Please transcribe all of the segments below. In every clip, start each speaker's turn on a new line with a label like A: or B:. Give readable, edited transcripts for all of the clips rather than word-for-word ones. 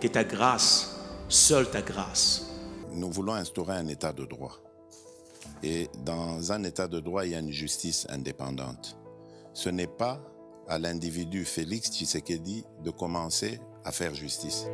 A: que ta grâce, seule ta grâce.
B: Nous voulons instaurer un état de droit. Et dans un état de droit, il y a une justice indépendante. Ce n'est pas à l'individu Félix Tshisekedi de commencer à faire justice.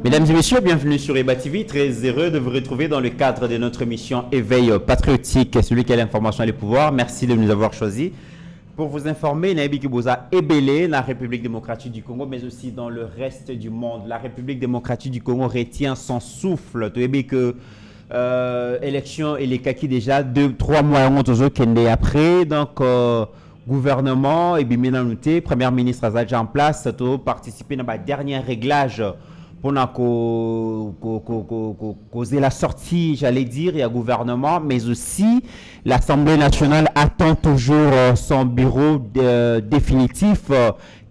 C: Mesdames et messieurs, bienvenue sur EBA TV. Très heureux de vous retrouver dans le cadre de notre émission Éveil patriotique, celui qui a l'information et le pouvoir. Merci de nous avoir choisis pour vous informer. Naïbi Kiboza Ebélé, la République démocratique du Congo, mais aussi dans le reste du monde. La République démocratique du Congo retient son souffle. Tu sais que élection et les kaki déjà 2-3 mois après. Donc, gouvernement et Biminanouté, première ministre Azadja en place, to participer dans le dernier réglage pour causer la sortie, j'allais dire, il y a gouvernement, mais aussi l'Assemblée nationale attend toujours son bureau définitif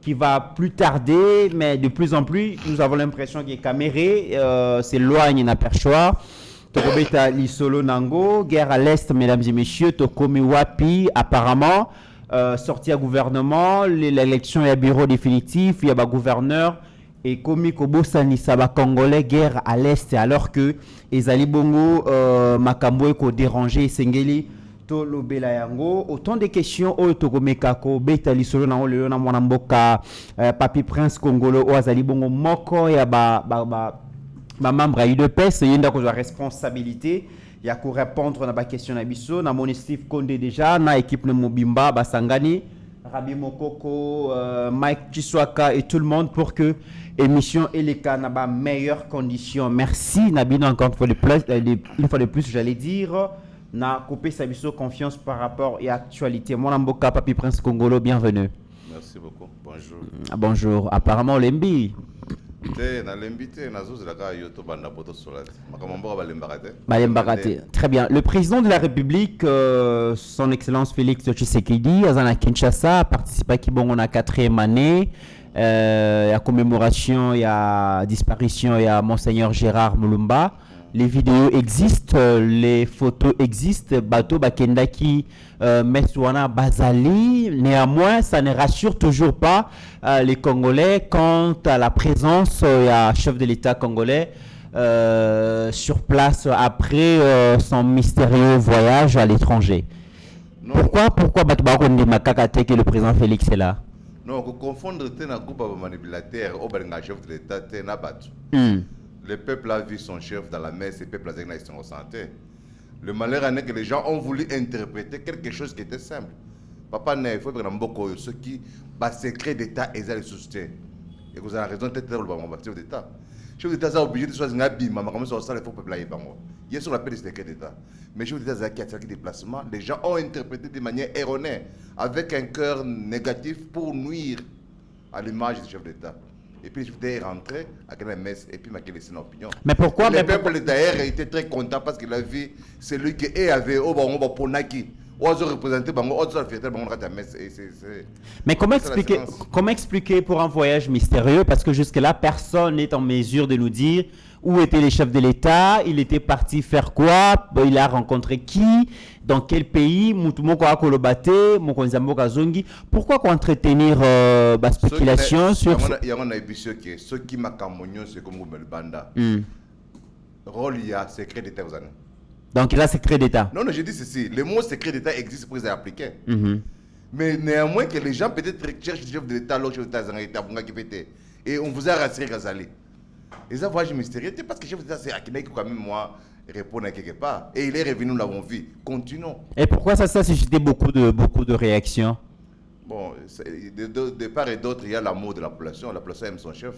C: qui va plus tarder, mais de plus en plus, nous avons l'impression que Caméré s'éloigne d'un perchoir. Tokobeta Lisolo Nango, guerre à l'Est, mesdames et messieurs, Tokomi Wapi, apparemment, sorti à gouvernement, l'élection est à bureau définitif, il y a un gouverneur. Et comme Kobosani Saba Congolais guerre à l'Est alors que Ezali Bongo Makambo eko dérangé Sengeli to lobela yango autant de questions au Togomekako betali solo na ole na mwana mboka Papi Prince Congolo o Ezali Bongo moko ya ba membre UDPS yenda ko responsabilité ya ko répondre na ba question na biso na mon Steve Konde déjà na équipe na Mobimba Basangani Rabi Mokoko, Mike Chiswaka et tout le monde pour que l'émission et les cas n'aient meilleures conditions. Merci Nabino encore une fois de plus, j'allais dire, n'a coupé sa confiance par rapport à l'actualité. Mon Amboka, Papi Prince Congolo, bienvenue.
B: Merci beaucoup. Bonjour.
C: Bonjour. Apparemment, Lembi. Très bien. Le président de la République, son Excellence Félix Tshisekedi, à Kinshasa, a participé à Kibongo na 4e année. Il y a commémoration, il y a disparition, il y a Monseigneur Gérard Moulumba. Les vidéos existent, les photos existent. Bateau Bakendaki, Meswana Bazali. Néanmoins, ça ne rassure toujours pas les Congolais quant à la présence du chef de l'État congolais sur place après son mystérieux voyage à l'étranger. Pourquoi Batoubaron de Makakate que le président Félix est là?
D: Non, vous confondre un groupe manipulateur au chef de l'État, le peuple a vu son chef dans la messe et le peuple a dit son santé. Le malheur est que les gens ont voulu interpréter quelque chose qui était simple. Papa, il faut que beaucoup ceux qui bas secret d'État et les soutien. Et vous avez raison d'être le chef d'État. Le chef d'État a obligé de choisir un bim, mais comme ça, il faut peuple là. Il y a sur la paix du secret d'État. Mais le chef d'État qui a fait des déplacements, les gens ont interprété de manière erronée, avec un cœur négatif pour nuire à l'image du chef d'État. Et puis je suis rentré à la messe et puis il a laissé une opinion.
C: Mais pourquoi
D: le peuple d'ailleurs était très content parce qu'il a vu celui qui avait au bon Ponaki.
C: Mais comment expliquer pour un voyage mystérieux? Parce que jusque-là, personne n'est en mesure de nous dire où étaient les chefs de l'État, il était parti faire quoi, il a rencontré qui, dans quel pays, pourquoi entretenir la spéculation sur...
D: Il y a ceux qui m'ont c'est comme le banda. rôle il y a secret d'État aux années.
C: Donc, il a secret d'État.
D: Non, je dis ceci. Le mot secret d'État existe pour les appliquer. Mais néanmoins que les gens peut-être cherchent le chef de l'État, l'autre chef de l'État, et on vous a rassuré Ghazali. Et ça, voyage mystérieux, parce que le chef de l'État, c'est Akina qui quand même moi répondre à quelque part. Et il est revenu, nous l'avons vu. Continuons.
C: Et pourquoi ça a suscité beaucoup de réactions?
D: Bon, de part et d'autre, il y a l'amour de la population. La population aime son chef.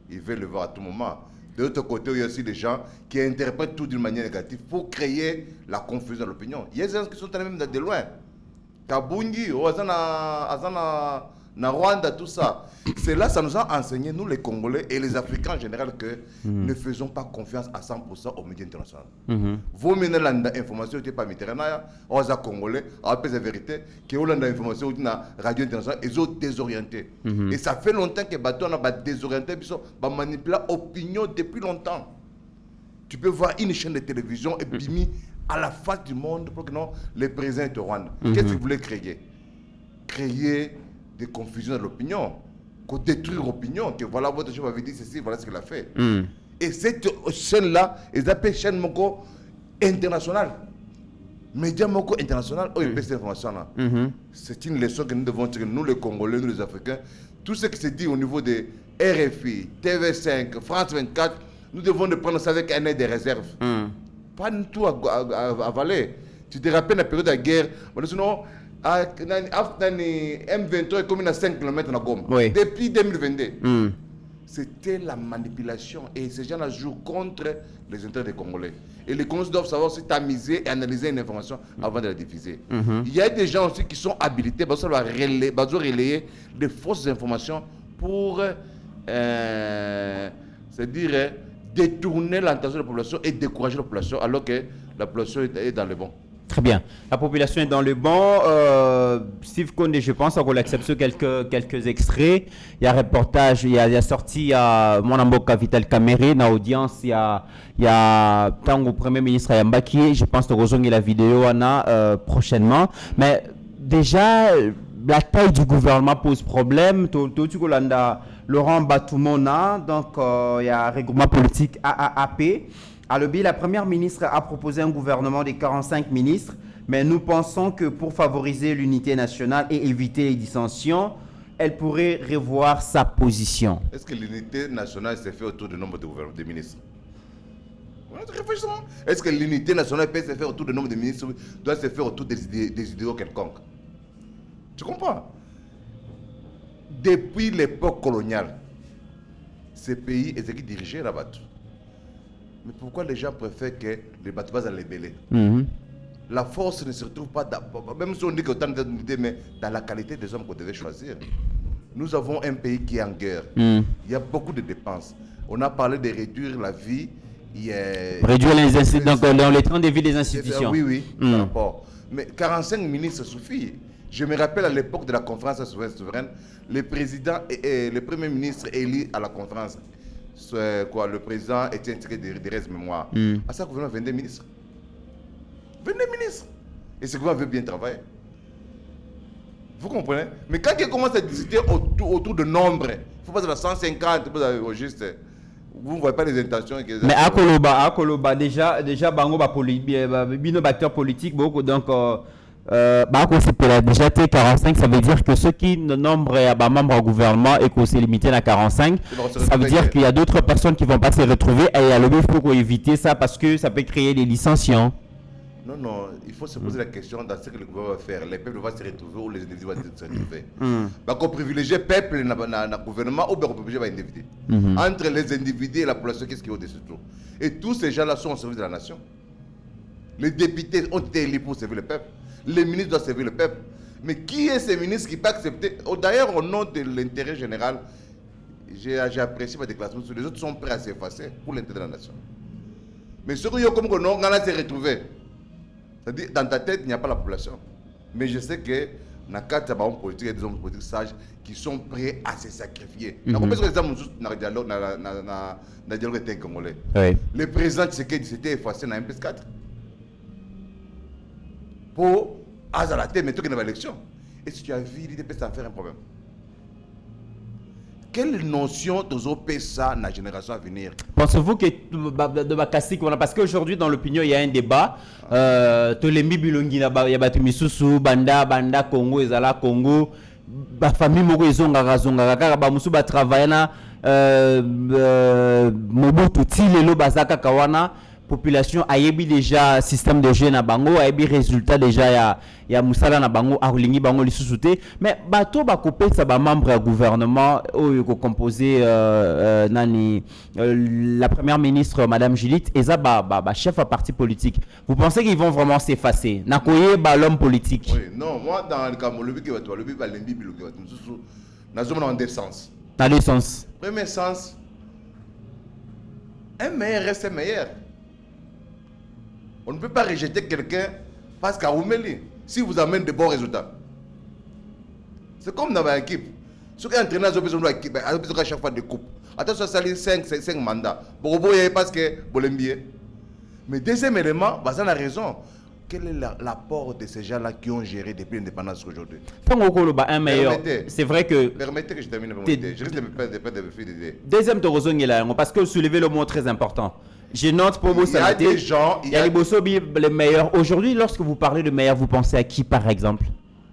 D: Il veut le voir à tout moment. De l'autre côté, il y a aussi des gens qui interprètent tout d'une manière négative pour créer la confusion de l'opinion. Il y a des gens qui sont même de loin. Kabungi, na Rwanda, tout ça. C'est là, ça nous a enseigné, nous les Congolais et les Africains en général, que ne faisons pas confiance à 100% aux médias internationaux. Vous menez l'information, tu n'es pas mitterrand, aux Congolais, à la vérité, que vous avez l'information sur la radio internationale, ils sont désorientés. Et ça fait longtemps que Baton a désorienté, ils ont manipulé l'opinion depuis longtemps. Tu peux voir une chaîne de télévision et bimi à la face du monde pour que non, les présidents de Rwanda. Qu'est-ce qu'ils voulaient créer? Créer des confusions dans l'opinion, détruire l'opinion, que voilà, votre chef avait dit ceci, voilà ce qu'il a fait. Et cette chaîne-là, ils appellent chaîne Moko internationale. Média Moko international, où il fait cette information-là. C'est une leçon que nous devons tirer, nous les Congolais, nous les Africains. Tout ce qui se dit au niveau de RFI, TV5, France 24, nous devons prendre ça avec un aide de réserve. Pas du tout à avaler. Tu te rappelles la période de la guerre, sinon, M23 est comme à 5 km à Goma. Depuis 2022. C'était la manipulation. Et ces gens-là jouent contre les intérêts des Congolais. Et les Congolais doivent savoir si tamiser et analyser une information avant de la diffuser. Il y a des gens aussi qui sont habilités, ils doivent relayer des fausses informations pour c'est-à-dire détourner l'attention de la population et décourager la population alors que la population est dans le bon.
C: Très bien. La population est dans le bon. Steve Condé, je pense, on accepte quelques extraits. Il y a un reportage, il y a sorti mon amboka Vital Kamere, dans l'audience, il y a Tango Premier ministre Yambaki. Je pense que vous la vidéo prochainement. Mais déjà, la taille du gouvernement pose problème. Laurent Batoumona, donc il y a un regroupement politique AAP. À l'OBI, la première ministre a proposé un gouvernement de 45 ministres, mais nous pensons que pour favoriser l'unité nationale et éviter les dissensions, elle pourrait revoir sa position.
D: Est-ce que l'unité nationale s'est fait autour du nombre de ministres? Est-ce que l'unité nationale peut se faire autour du nombre de ministres, doit se faire autour des idéaux quelconques? Tu comprends? Depuis l'époque coloniale, ces pays étaient dirigés là-bas. Mais pourquoi les gens préfèrent que les bateaux à les bêler? La force ne se retrouve pas, même si on dit qu'autant d'unité, mais dans la qualité des hommes qu'on devait choisir. Nous avons un pays qui est en guerre. Il y a beaucoup de dépenses. On a parlé de réduire la vie.
C: Réduire les institutions, donc dans les trains de vie des institutions.
D: Oui, par rapport. Mais 45 ministres suffit. Je me rappelle à l'époque de la conférence souveraine, le président et le premier ministre élu à la conférence. Le président était intégré de reste mémoire. À ça, le gouvernement 22 ministres. 22 ministres. Et ce gouvernement veut bien travailler. Vous comprenez? Mais quand il commence à discuter autour de nombres, il faut pas de la 150, au juste. Vous ne voyez pas les intentions.
C: Mais à Koloba, déjà, bango acteur politique, beaucoup donc. Déjà T45, ça veut dire que ceux qui nombrent membres au gouvernement et qu'on s'est limité à 45, ça veut dire qu'il y a d'autres personnes qui ne vont pas se retrouver et à il faut éviter ça parce que ça peut créer des licenciements.
D: Non, il faut se poser la question dans ce que le gouvernement va faire. Les peuples vont se retrouver ou les individus vont se retrouver. Qu'on privilégie le peuple dans le gouvernement ou qu'on privilégie les individus. Entre les individus et la population, qu'est-ce qui est au-dessus de tout? Et tous ces gens-là sont au service de la nation. Les députés ont été élus pour servir le peuple. Les ministres doivent servir le peuple. Mais qui est ces ministres qui ne peuvent pas accepter? D'ailleurs, au nom de l'intérêt général, j'ai apprécié ma déclaration. Les autres sont prêts à s'effacer pour l'intérêt de la nation. Mais ceux qui ont comme on a se retrouver. C'est-à-dire, dans ta tête, il n'y a pas la population. Mais je sais que dans le cadre de la politique, il y a des hommes politiques sages qui sont prêts à se sacrifier. Dans le dialogue avec Congolais. Le président Tshisekedi s'était effacé dans MP4. Pour Azalaté, mais tout qu'il y a une élection. Et si tu as vu, l'idée peut s'en faire un problème. quelle notion de ça dans la génération à venir?
C: Pensez-vous que de Bakassi, parce qu'aujourd'hui dans l'opinion il y a un débat, Tolembi Bilongi il y a Batumisusu, Banda Congo, Ezala Congo, ba famille moko ezonga kaka ba musu ba travailler na Mobutu Tilelo bazaka kawana population ayebi déjà système de jeu na bango ayebi résultat déjà ya musala na bango alingi bango lisusuté mais bato ba kopesa ba membre ya gouvernement oyo ko composer nani la première ministre madame Judith eza ba chef à parti politique. Vous pensez qu'ils vont vraiment s'effacer na koye ba l'homme politique?
D: Oui, non, moi dans le cas molobi que bato lobi ba lembi biloki bato mususu nazomona en deux sens.
C: Dans deux sens.
D: Premier sens, un meilleur reste meilleur. On ne peut pas rejeter quelqu'un parce qu'à Oumeli, si vous amène de bons résultats. C'est comme dans l'équipe. Ceux qui entraînent à l'équipe, à chaque fois des coupes. Attention, ça a 5 mandats. Parce que Bolembier. Mais deuxième élément, ça a raison. Quel est l'apport de ces gens-là qui ont géré depuis l'indépendance aujourd'hui?
C: C'est vrai que...
D: Permettez que je termine mon idée. Je risque de me perdre de fil d'idée.
C: Deuxième Torozon, parce que vous soulevez le mot très important. Je note pour vous,
D: il y a des gens...
C: Il y a les meilleurs. Aujourd'hui, lorsque vous parlez de meilleurs, vous pensez à qui, par exemple?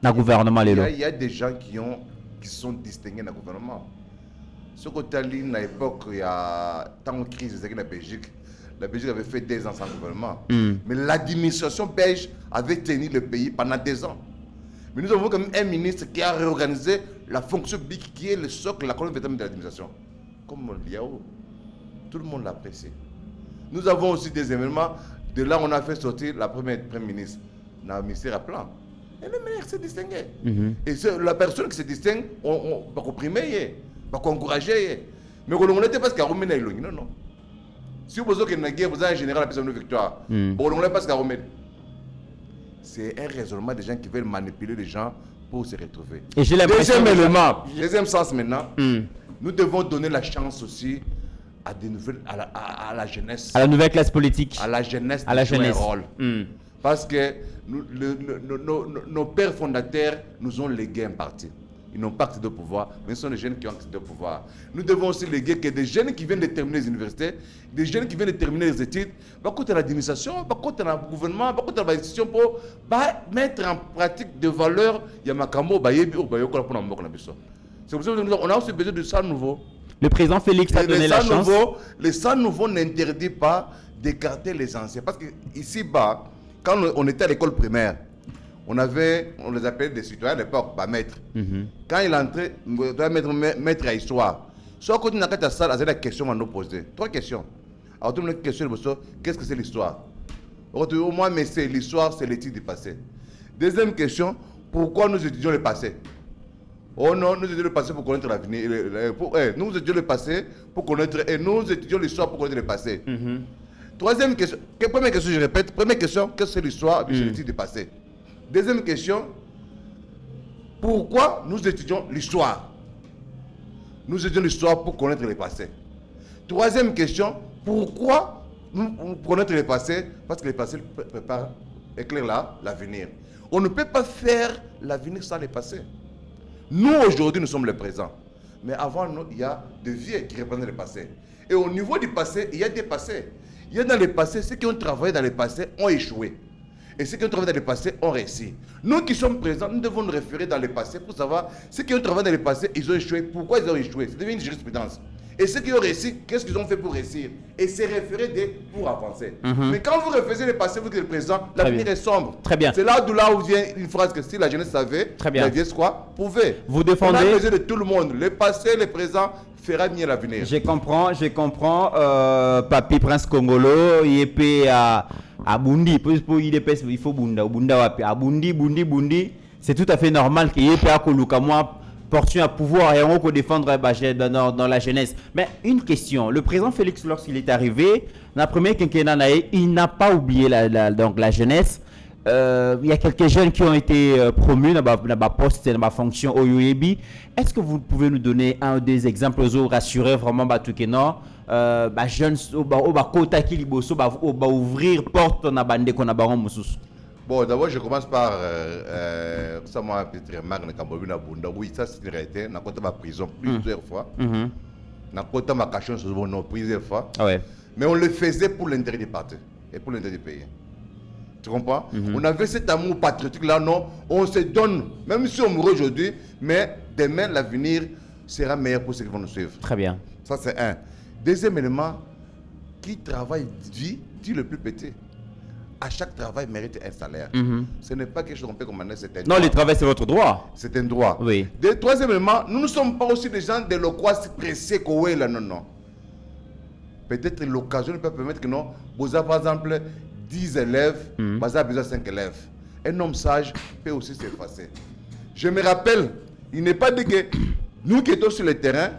C: Dans le gouvernement,
D: il y a des gens qui sont distingués dans le gouvernement. Ce côté à l'époque, il y a tant de crise dans la Belgique. La Belgique avait fait 2 ans sans gouvernement. Mais l'administration belge avait tenu le pays pendant 2 ans. Mais nous avons quand même un ministre qui a réorganisé la fonction publique qui est le socle, la colonne vertébrale de l'administration. Comme Liao. Tout le monde l'apprécie. Nous avons aussi des événements. De là, on a fait sortir la première ministre dans le ministère à plan. Et le maire s'est distingué. Et la personne qui se distingue, on va comprimer, on va encourager. Mais on n'était pas parce qu'on a non, non. Si vous avez une guerre, vous avez un général à la personne de victoire. On n'était pas parce qu'on c'est un raisonnement des gens qui veulent manipuler les gens pour se retrouver.
C: Et j'ai l'impression.
D: Deuxième élément, deuxième sens maintenant, nous devons donner la chance aussi à des nouvelles, à la jeunesse.
C: À la nouvelle classe politique.
D: À la jeunesse
C: à la jeunesse.
D: Un rôle. Parce que nos pères fondateurs nous ont légué un parti. Ils n'ont pas accès au pouvoir, mais ce sont les jeunes qui ont accès au pouvoir. Nous devons aussi léguer que des jeunes qui viennent de terminer les universités, des jeunes qui viennent de terminer les études, côté l'administration, côté le gouvernement, côté l'institution pour mettre en pratique des valeurs. Il y a Makambo, c'est pour ça qu'on a aussi besoin de ça nouveau.
C: Le président Félix a donné la chance.
D: Le sang nouveau n'interdit pas d'écarter les anciens. Parce que ici-bas, quand on était à l'école primaire, on les appelait des citoyens à l'époque, maître. Quand il entrait, maître à histoire. Soit quand on a la salle, il y a des questions à nous poser. 3 questions. Alors, tout le monde question, qu'est-ce que c'est l'histoire? Au moins, mais c'est l'histoire, c'est l'étude du passé. Deuxième question, pourquoi nous étudions le passé? Oh non, nous étudions le passé pour connaître l'avenir. Nous étudions le passé pour connaître, et nous étudions l'histoire pour connaître le passé. Troisième question, première question, je répète. Première question, qu'est-ce que c'est l'histoire? C'est l'étude du passé. Deuxième question, pourquoi nous étudions l'histoire? Nous étudions l'histoire pour connaître le passé. Troisième question, pourquoi nous connaître le passé? Parce que le passé prépare, éclaire l'avenir. On ne peut pas faire l'avenir sans le passé. Nous, aujourd'hui, nous sommes le présent. Mais avant nous, il y a des vieux qui représentent le passé. Et au niveau du passé, il y a des passés. Il y a dans le passé, ceux qui ont travaillé dans le passé ont échoué. Et ceux qui ont travaillé dans le passé ont réussi. Nous qui sommes présents, nous devons nous référer dans le passé pour savoir ceux qui ont travaillé dans le passé, ils ont échoué. Pourquoi ils ont échoué? C'est devenu une jurisprudence. Et ceux qui ont réussi, qu'est-ce qu'ils ont fait pour réussir? Et c'est référer pour avancer. Mais quand vous référez le passé, vous êtes le présent, l'avenir est sombre.
C: Très bien.
D: C'est là où vient une phrase que si la jeunesse savait, la vieillesse quoi? Pouvait.
C: Vous défendez.
D: On a besoin de tout le monde. Le passé, le présent fera mieux l'avenir.
C: Je comprends. Papi Prince Congolo, il est à Bundi. Il faut Bundi. C'est tout à fait normal qu'il y ait à Kolukamwa portion à pouvoir et on peut défendre dans la jeunesse. Mais une question, le président Félix, lorsqu'il est arrivé, dans la première quinquennat, il n'a pas oublié donc la jeunesse. Il y a quelques jeunes qui ont été promus dans la poste, dans la fonction OUEBI. Est-ce que vous pouvez nous donner un ou des exemples pour rassurer vraiment Batukeno, jeunes, ouvrir porte dans la bande qu'on a baron Moussous?
D: Bon, d'abord, je commence par ça, moi, petite remarque, oui, ça c'est une réalité. On a compté ma prison plusieurs fois. On a compté ma cachon sur mon plusieurs fois.
C: Ouais.
D: Mais on le faisait pour l'intérêt du parti et pour l'intérêt du pays. Tu comprends? On avait cet amour patriotique-là, non? On se donne, même si on mourrait aujourd'hui, mais demain, l'avenir sera meilleur pour ceux qui vont nous suivre.
C: Très bien.
D: Ça, c'est un. Deuxième élément, qui travaille dit le plus petit. À chaque travail mérite un salaire. Ce n'est pas quelque chose qu'on peut commander, c'est un droit.
C: Non, le travail, c'est votre droit.
D: C'est un droit.
C: Oui.
D: Troisième élément, nous ne sommes pas aussi des gens de l'oquois pressés qu'au là, non, non. Peut-être l'occasion ne peut permettre que non. Vous avez par exemple 10 élèves, vous avez besoin de 5 élèves. Un homme sage peut aussi s'effacer. Je me rappelle, il n'est pas dit que nous qui étions sur le terrain,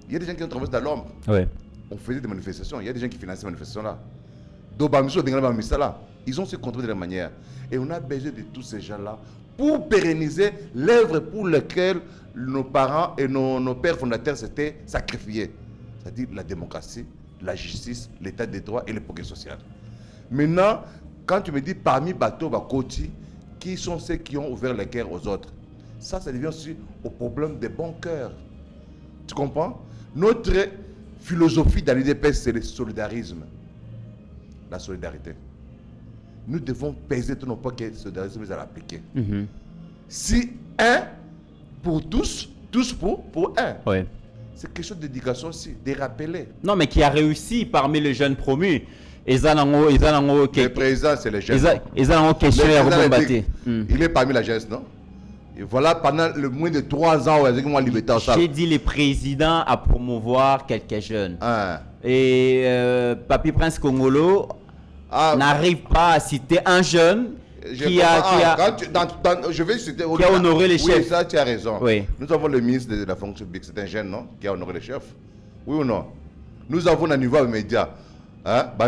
D: il y a des gens qui ont travaillé dans l'ombre.
C: Oui.
D: On faisait des manifestations, il y a des gens qui finançaient ces manifestations-là. Ils ont se contrôlé de la manière. Et on a besoin de tous ces gens-là pour pérenniser l'œuvre pour laquelle nos parents et nos pères fondateurs s'étaient sacrifiés. C'est-à-dire la démocratie, la justice, l'état des droits et le progrès social. Maintenant, quand tu me dis parmi Bateau Bakoti, qui sont ceux qui ont ouvert la guerre aux autres, ça devient aussi au problème des bons cœurs. Tu comprends? Notre philosophie dans l'UDPS, c'est le solidarisme. La solidarité. Nous devons peser tout nos poids que le solidarisme nous a appliqué. Si un pour tous, tous pour un.
C: Ouais.
D: C'est quelque chose d'éducation aussi, de rappeler.
C: Non, mais qui a réussi parmi les jeunes promus.
D: Le président, c'est les jeunes. Il est parmi la jeunesse, non? Et voilà, pendant le moins de 3 ans,
C: j'ai dit le président à promouvoir quelques jeunes.
D: Ah.
C: Et Papi Prince Congolo n'arrive pas à citer un jeune qui a honoré les chefs.
D: Oui, ça, tu as raison.
C: Oui.
D: Nous avons le ministre de la fonction publique, c'est un jeune, non? Qui a honoré les chefs. Oui ou non? Nous avons un niveau média.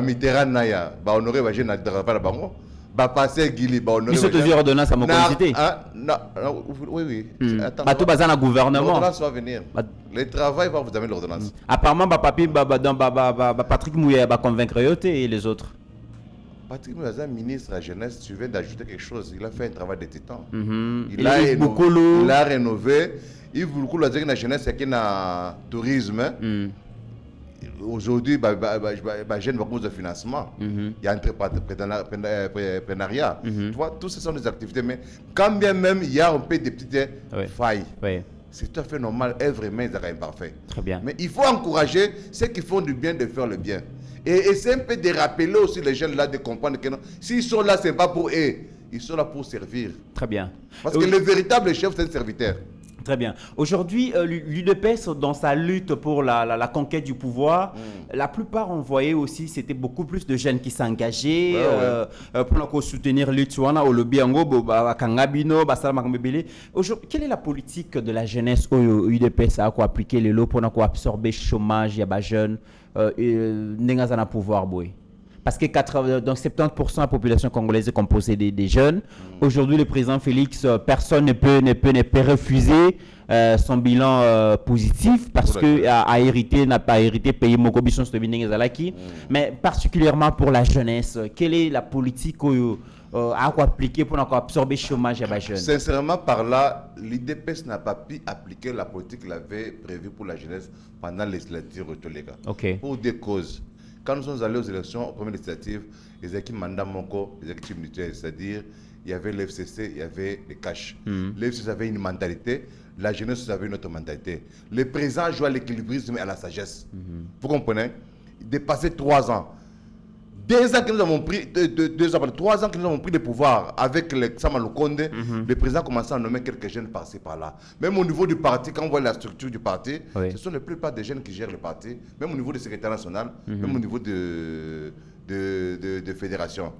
D: Mitterrand Naya, honoré les jeunes de la bango. Passer Guili, honoré
C: les jeunes. Ils sont ordonnance à mon comité.
D: Oui.
C: Bateau bazan à gouvernement.
D: L'ordonnance va venir. Le travail va vous amener l'ordonnance.
C: Apparemment, Papi, Patrick Mouya va convaincre et les autres.
D: Patrick Mouya, ministre de la jeunesse, tu viens d'ajouter quelque chose. Il a fait un travail de titan.
C: Il a
D: rénové. Il beaucoup la jeunesse, c'est qu'il y a tourisme. Aujourd'hui, jeune va de financement. Il y a un entrepreneuriat. Tu vois, tout ce sont des activités. Mais quand bien même il y a un peu de petites failles, c'est tout à fait normal. Œuvre humaine est imparfait.
C: Très bien.
D: Mais il faut encourager ceux qui font du bien de faire le bien. Et c'est un peu de rappeler aussi les jeunes là de comprendre que s'ils sont là, ce n'est pas pour eux. Ils sont là pour servir.
C: Très bien.
D: Parce que le véritable chef, c'est un serviteur.
C: Très bien. Aujourd'hui, l'UDPS, dans sa lutte pour la conquête du pouvoir, la plupart, on voyait aussi, c'était beaucoup plus de jeunes qui s'engageaient pour soutenir l'Utsuana, au lobby Kangabino, Aujourd'hui, quelle est la politique de la jeunesse au UDPS à quoi appliquer les lots pour absorber le chômage, il y a des jeunes, n'engagent pouvoir, boy? Parce que 70% de la population congolaise est composée des jeunes. Aujourd'hui, le président Félix, personne ne peut refuser son bilan positif parce qu'il n'a pas hérité pays Mokobison Zalaki. Mais particulièrement pour la jeunesse, quelle est la politique à appliquer pour absorber le chômage à les jeunes?
D: Sincèrement, par là, l'IDPS n'a pas pu appliquer la politique qu'il avait prévue pour la jeunesse pendant les législatives. Pour des causes. Quand nous sommes allés aux élections, aux premières législatives, les équipes mandat Moko, les équipes mutuelles, c'est-à-dire il y avait l'FCC, il y avait les cash. L'FCC avait une mentalité, la jeunesse avait une autre mentalité. Le président joue à l'équilibrisme et à la sagesse. Vous comprenez? Dépasser 3 ans. 2 ans que nous avons pris, 3 ans que nous avons pris le pouvoir avec le Samalou Konde, le président commençait à nommer quelques jeunes par-ci par-là. Même au niveau du parti, quand on voit la structure du parti, ce sont la plupart des jeunes qui gèrent le parti, même au niveau du secrétaire national, même au niveau de fédération.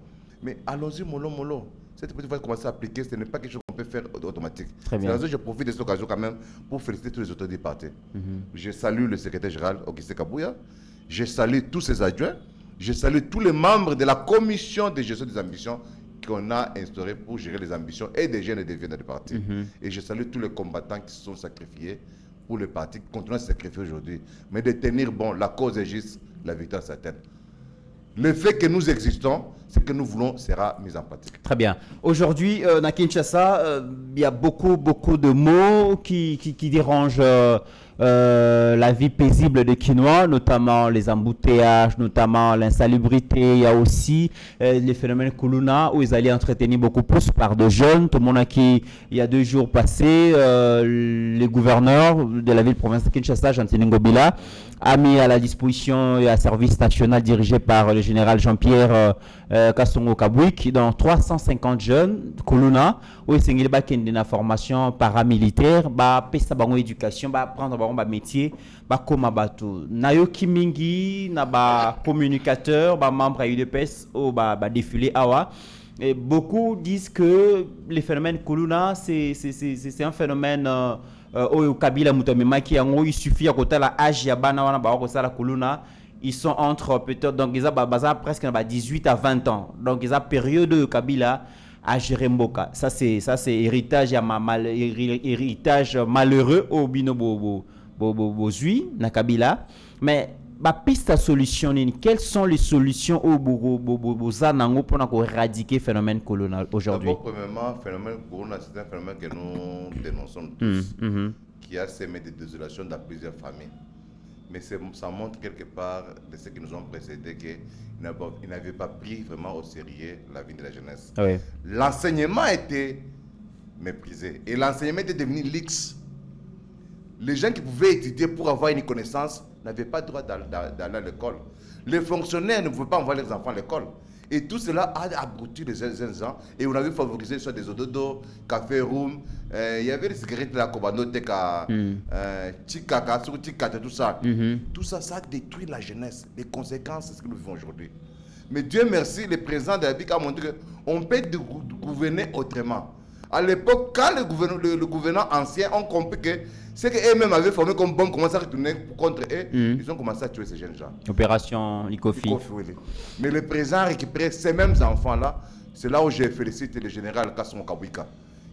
D: Mais allons-y, mollo. Cette politique va commencer à appliquer, ce n'est pas quelque chose qu'on peut faire automatique. C'est pour ça que je profite de cette occasion quand même pour féliciter tous les auteurs du parti. Je salue le secrétaire général Auguste Kabouya, je salue tous ses adjoints. Je salue tous les membres de la commission de gestion des ambitions qu'on a instaurée pour gérer les ambitions et des jeunes et des vieux du parti. Et je salue tous les combattants qui se sont sacrifiés pour le parti, qui continuent à se sacrifier aujourd'hui. Mais de tenir bon, la cause est juste, la victoire certaine. Le fait que nous existons, ce que nous voulons sera mis en pratique.
C: Très bien. Aujourd'hui, à Kinshasa, il y a beaucoup de mots qui dérangent la vie paisible des Kinois, notamment les embouteillages, notamment l'insalubrité. Il y a aussi les phénomènes Kuluna où ils allaient entretenir beaucoup plus par de jeunes. Tout le monde a qui, il y a 2 jours passés, les gouverneurs de la ville-province de Kinshasa, Jean-Tini Ngobila, a mis à la disposition et à service national dirigé par le général Jean-Pierre Kassongo Kabouik dans 350 jeunes Kuluna où ils ont une formation paramilitaire, une éducation, prendre un métier, comme Nayoki Mingi, communicateur, membre à UDPS ou défilé Awa. Et beaucoup disent que les phénomènes Kuluna, c'est un phénomène au Kabila Mutomema qui il suffit à côté la âge ya bana wana ba ko sala Kuluna, ils sont entre peut-être donc ils ont presque 18 à 20 ans. Donc ils ont période de Kabila à gérer Mboka. Ça c'est héritage héritage malheureux au binobo bozui na Kabila. Mais piste solution quelles sont les solutions au bozanango pour éradiquer le phénomène Kuluna aujourd'hui?
D: D'abord, premièrement, le phénomène Kuluna, c'est un phénomène que nous dénonçons tous, qui a semé des désolations dans plusieurs familles. Mais ça montre quelque part de ceux qui nous ont précédés qu'ils n'avaient pas pris vraiment au sérieux la vie de la jeunesse.
C: Oui.
D: L'enseignement était méprisé et l'enseignement était devenu l'X. Les gens qui pouvaient étudier pour avoir une connaissance n'avaient pas le droit d'aller à l'école. Les fonctionnaires ne pouvaient pas envoyer leurs enfants à l'école. Et tout cela a abruti les jeunes gens. Et on avait favorisé soit des ododo, café room. Il y avait des cigarettes là, Kobano, Teka, Tikaka, Tikata, tout ça. Tout ça, ça détruit la jeunesse. Les conséquences, c'est ce que nous vivons aujourd'hui. Mais Dieu merci, le président de la République a montré qu'on peut gouverner autrement. À l'époque, quand le gouvernant ancien ont compris que ce qu'eux-mêmes avaient formé comme bombe commençait à retourner contre eux, ils ont commencé à tuer ces jeunes gens.
C: Opération Likofi.
D: Mais le président a récupéré ces mêmes enfants-là. C'est là où je félicite le général Kassongo Kabouika,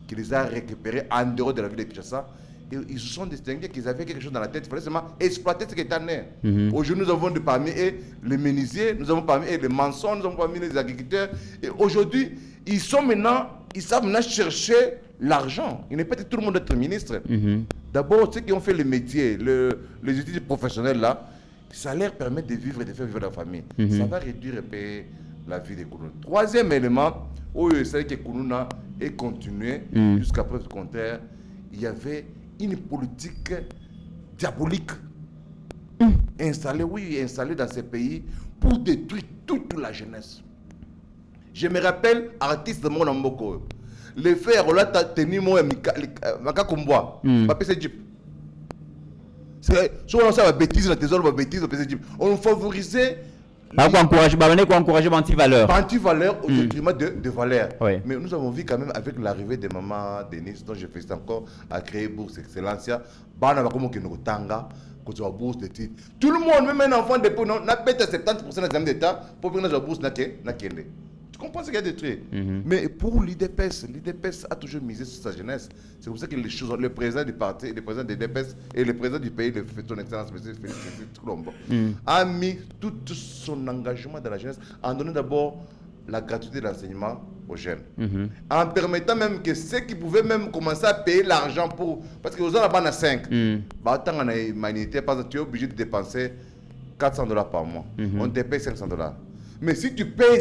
D: qui les a récupérés en dehors de la ville de Kinshasa. Et ils se sont distingués qu'ils avaient quelque chose dans la tête. Il fallait seulement exploiter ce qui était né. Aujourd'hui, nous avons parmi eux les menuisiers, nous avons parmi eux les maçons, nous avons parmi eux les agriculteurs. Et aujourd'hui, ils savent maintenant chercher l'argent. Il n'est pas tout le monde être ministre. D'abord, ceux qui ont fait le métier, les études professionnelles là, ça leur permet de vivre et de faire vivre leur famille. Ça va réduire un peu la vie des Kounouna. Troisième élément, c'est que Kounouna est continué jusqu'à preuve contraire. Il y avait une politique diabolique installée dans ces pays pour détruire toute la jeunesse. Je me rappelle, artiste de mon Mboko, les frères, on a tenu moi, Maka Kumboa, Papé Jeep. C'est souvent ça, la bêtise, la thésor, la bêtise, Papé Jeep. On favorisait.
C: Encourager anti-valeur.
D: Anti-valeur au détriment de valeur.
C: Oui.
D: Mais nous avons vu quand même avec l'arrivée de maman Denise, dont je félicite encore, à créer Bourse Excellencia, Bana Bakomo Kinotanga, Bourse de titre. Tout le monde, même un enfant de peau, n'a pas 70% des examens d'État pour venir dans la bourse, n'a qu'elle. Tu comprends ce qu'il y a détruit. Mais pour l'IDPS a toujours misé sur sa jeunesse. C'est pour ça que le président du parti, le président de l'IDPS et le président du pays, son excellence, M. Félix Tshilombo, a mis tout son engagement dans la jeunesse en donnant d'abord la gratuité de l'enseignement aux jeunes. En permettant même que ceux qui pouvaient même commencer à payer l'argent pour... Parce que aux gens là-bas, on a 5. Tant qu'on a humanité, tu es obligé de dépenser $400 par mois. On te paye $500. Mais si tu payes,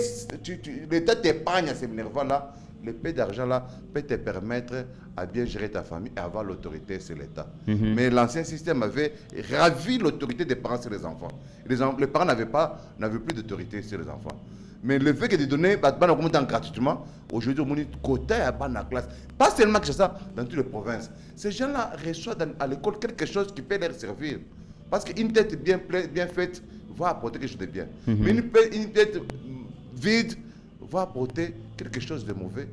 D: l'État t'épargne à ces minervants-là, le paie d'argent-là peut te permettre à bien gérer ta famille et avoir l'autorité sur l'État. Mais l'ancien système avait ravi l'autorité des parents sur les enfants. Les parents n'avaient plus d'autorité sur les enfants. Mais le fait que de donner gratuitement, aujourd'hui, on a côté à la classe. Pas seulement que c'est ça, dans toutes les provinces. Ces gens-là reçoivent à l'école quelque chose qui peut leur servir. Parce qu'une tête bien faite va apporter quelque chose de bien. Mais une tête vide va apporter quelque chose de mauvais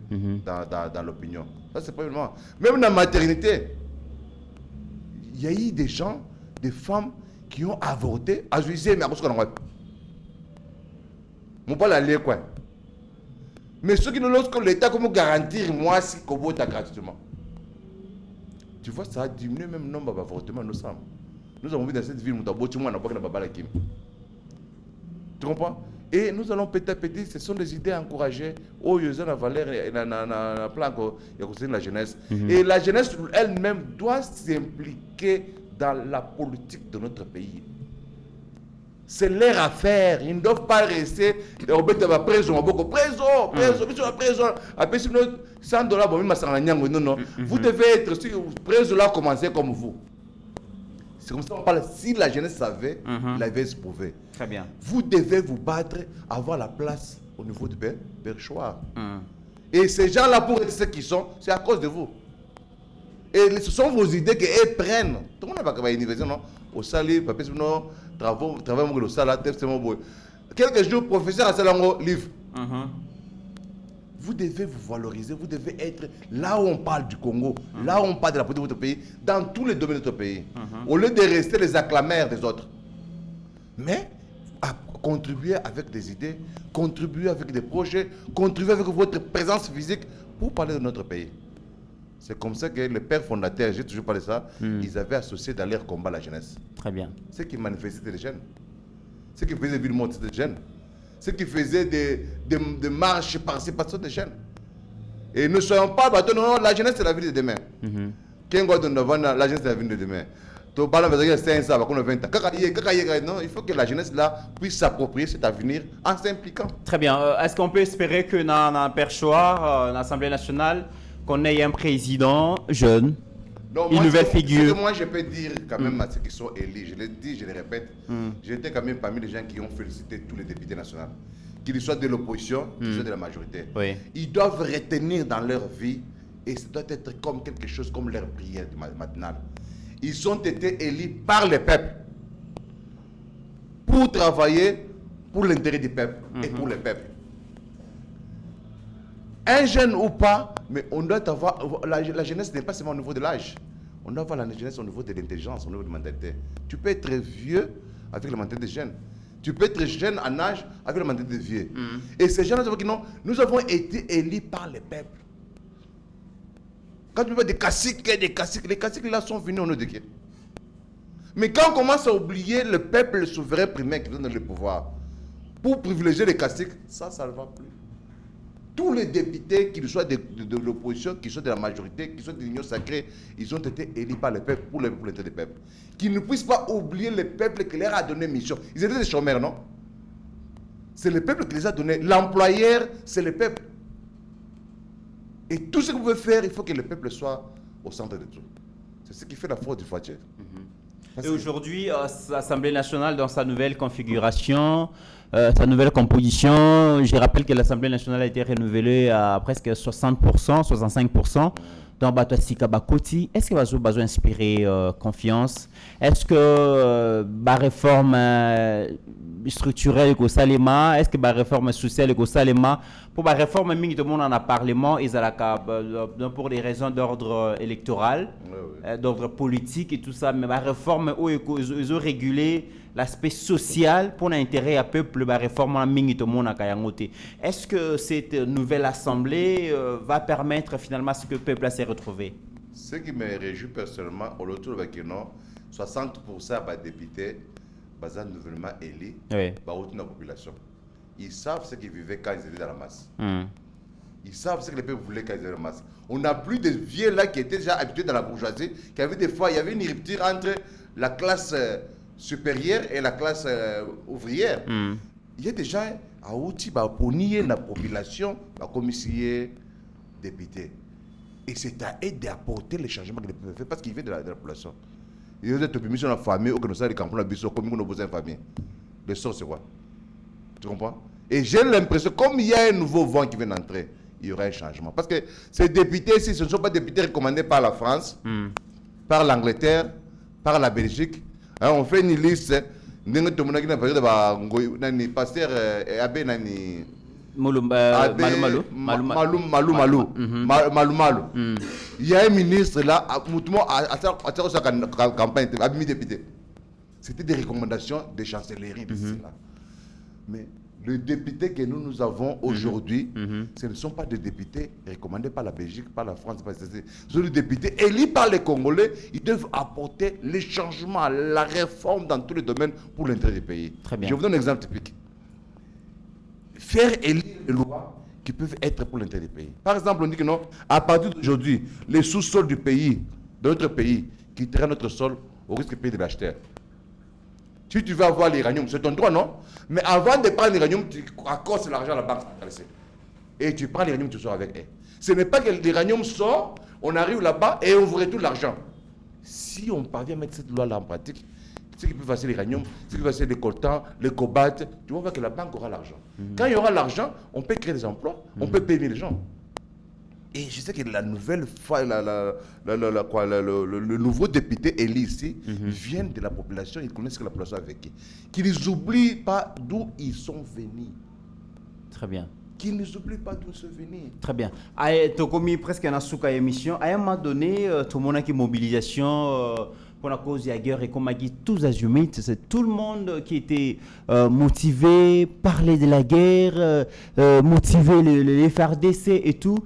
D: dans l'opinion. Ça, c'est premièrement. Même dans la maternité, il y a eu des gens, des femmes qui ont avorté, ajuisé, mais à cause qu'on a. Mon pas l'aller quoi. Mais ceux qui nous lorsque l'État, comment garantir moi si Kobo t'a gratuitement. Tu vois, ça a diminué même le nombre d'avortements, nous sommes. Nous avons vu dans cette ville, tu comprends? Et nous allons petit à petit, ce sont des idées encouragées. Oh, il y a la valeur, il y a un plan, il y a la jeunesse. Et la jeunesse elle-même doit s'impliquer dans la politique de notre pays. C'est leur affaire. Ils ne doivent pas rester au bête de la prison. Prison. Après, si $100, non. Vous devez être, si vous prison là, commencez comme vous. C'est comme ça qu'on parle. Si la jeunesse savait, il avait se prouver.
C: Très bien.
D: Vous devez vous battre, avoir la place au niveau du perchoir. Et ces gens-là, pour être ceux qui sont, c'est à cause de vous. Et ce sont vos idées qu'elles prennent. Tout le monde n'a pas l'université, non? Au salaire, papier, non, travaux, au salaire, c'est mon beau. Quelques jours, professeur à Salango, livre. Vous devez vous valoriser, vous devez être là où on parle du Congo, là où on parle de la politique de votre pays, dans tous les domaines de votre pays. Au lieu de rester les acclameurs des autres. Mais à contribuer avec des idées, contribuer avec des projets, contribuer avec votre présence physique pour parler de notre pays. C'est comme ça que les pères fondateurs, j'ai toujours parlé de ça, ils avaient associé dans leur combat la jeunesse.
C: Très bien.
D: Ceux qui manifestaient les jeunes, ceux qui faisaient ville monter des jeunes, ceux qui faisaient des marches par-ci, par-là des jeunes. Et ne soyons pas bateaux, non, la jeunesse c'est la vie de demain. La jeunesse c'est la vie de demain. Non, il faut que la jeunesse là puisse s'approprier cet avenir en s'impliquant.
C: Très bien. Est-ce qu'on peut espérer que dans le perchoir, l'Assemblée nationale, qu'on ait un président jeune,
D: non,
C: une nouvelle figure?
D: Moi, je peux dire quand même à ceux qui sont élus, je le dis, je le répète, j'étais quand même parmi les gens qui ont félicité tous les députés nationaux, qu'ils soient de l'opposition, qu'ils soient de la majorité.
C: Oui.
D: Ils doivent retenir dans leur vie, et ça doit être comme quelque chose comme leur prière matinale. Ils ont été élus par le peuple pour travailler pour l'intérêt du peuple et pour le peuple. Un jeune ou pas, mais on doit avoir. La jeunesse n'est pas seulement au niveau de l'âge. On doit avoir la jeunesse au niveau de l'intelligence, au niveau de la mentalité. Tu peux être vieux avec la mentalité des jeunes. Tu peux être jeune en âge avec la mentalité des vieux. Et ces jeunes, nous avons été élus par le peuple. Quand tu vois des caciques, les caciques là sont venus au nom de qui? Mais quand on commence à oublier le peuple, le souverain primaire qui donne le pouvoir, pour privilégier les caciques, ça ne va plus. Tous les députés, qu'ils soient de l'opposition, qu'ils soient de la majorité, qu'ils soient de l'union sacrée, ils ont été élus par le peuple pour l'intérêt du peuple. Qu'ils ne puissent pas oublier le peuple qui leur a donné mission. Ils étaient des chômeurs, non? C'est le peuple qui les a donnés. L'employeur, c'est le peuple. Et tout ce que vous pouvez faire, il faut que le peuple soit au centre de tout. C'est ce qui fait la force du Fatier.
C: Et aujourd'hui, l'Assemblée nationale, dans sa nouvelle configuration, sa nouvelle composition, je rappelle que l'Assemblée nationale a été renouvelée à presque 60%, 65%. Donc, Bakoti, est-ce que vous avez inspiré confiance? Est-ce que la réforme structurelle au Salema, est-ce que la réforme sociale au Salema, pour la réforme, tout le monde en a parlement, pour des raisons d'ordre électoral, d'ordre politique et tout ça, mais la réforme, ils ont régulé l'aspect social pour l'intérêt à peuple, la réforme en mingi tout le monde a kayangoté. Est-ce que cette nouvelle assemblée va permettre finalement ce que le peuple s'est retrouvé?
D: Ce qui me réjouit personnellement, au retour de Bakino, 60% des députés, basés nouvellement élus, dans la population. Ils savent ce qu'ils vivaient quand ils étaient dans la masse. Ils savent ce que les peuples voulaient quand ils étaient dans la masse. On n'a plus de vieux là qui étaient déjà habitués dans la bourgeoisie, qui avaient des fois, il y avait une rupture entre la classe supérieure et la classe ouvrière. Il y a des gens à outils pour nier la population, comme ici, députés. Et c'est à eux d'apporter les changements qu'ils peuvent faire parce qu'ils viennent de la population. Il y a des missions dans la famille, ou que nous avons des campagnes de comme nous avons besoin de famille. Le sort, c'est quoi? Tu comprends? Et j'ai l'impression, comme il y a un nouveau vent qui vient d'entrer, il y aura un changement. Parce que ces députés-ci, ce ne sont pas des députés recommandés par la France, par l'Angleterre, par la Belgique. Hein, on fait une liste. Pasteur Abbé Nani.
C: Malou.
D: Il y a un ministre là, à sa campagne, a mis député. C'était des recommandations des chancelleries d'ici là. Mais les députés que nous avons aujourd'hui, ce ne sont pas des députés recommandés par la Belgique, par la France, par les États-Unis. Ce sont des députés élus par les Congolais. Ils doivent apporter les changements, la réforme dans tous les domaines pour l'intérêt du pays.
C: Très bien.
D: Je vous donne un exemple typique. faire élire les lois qui peuvent être pour l'intérêt du pays. Par exemple, on dit que non, à partir d'aujourd'hui, les sous-sols du pays, de notre pays, quitteraient notre sol au risque de payer de l'acheteur. Si tu veux avoir l'uranium, c'est ton droit, non? Mais avant de prendre l'uranium, tu accordes l'argent à la banque centrale. Et tu prends l'uranium, tu sors avec elle. Ce n'est pas que l'uranium sort, on arrive là-bas et on vous retourne l'argent. Si on parvient à mettre cette loi-là en pratique, ce qui peut passer l'uranium, ce qui peut passer les coltans, les cobalt, tu vas voir que la banque aura l'argent. Quand il y aura l'argent, on peut créer des emplois, on peut payer les gens. Et je sais que la nouvelle le nouveau député élu ici vient de la population, ils connaissent ce que la population a vécu. Qu'ils n'oublient pas d'où ils sont venus.
C: Très bien.
D: Qu'ils ne s'oublient pas d'où ils sont venus.
C: Très bien. Tu as commis presque une souka émission. À un moment donné, tout le monde a une mobilisation pour la cause de la guerre et comme a dit tous azimuts, c'est tout le monde qui était motivé, parler de la guerre, motiver les FRDC et tout.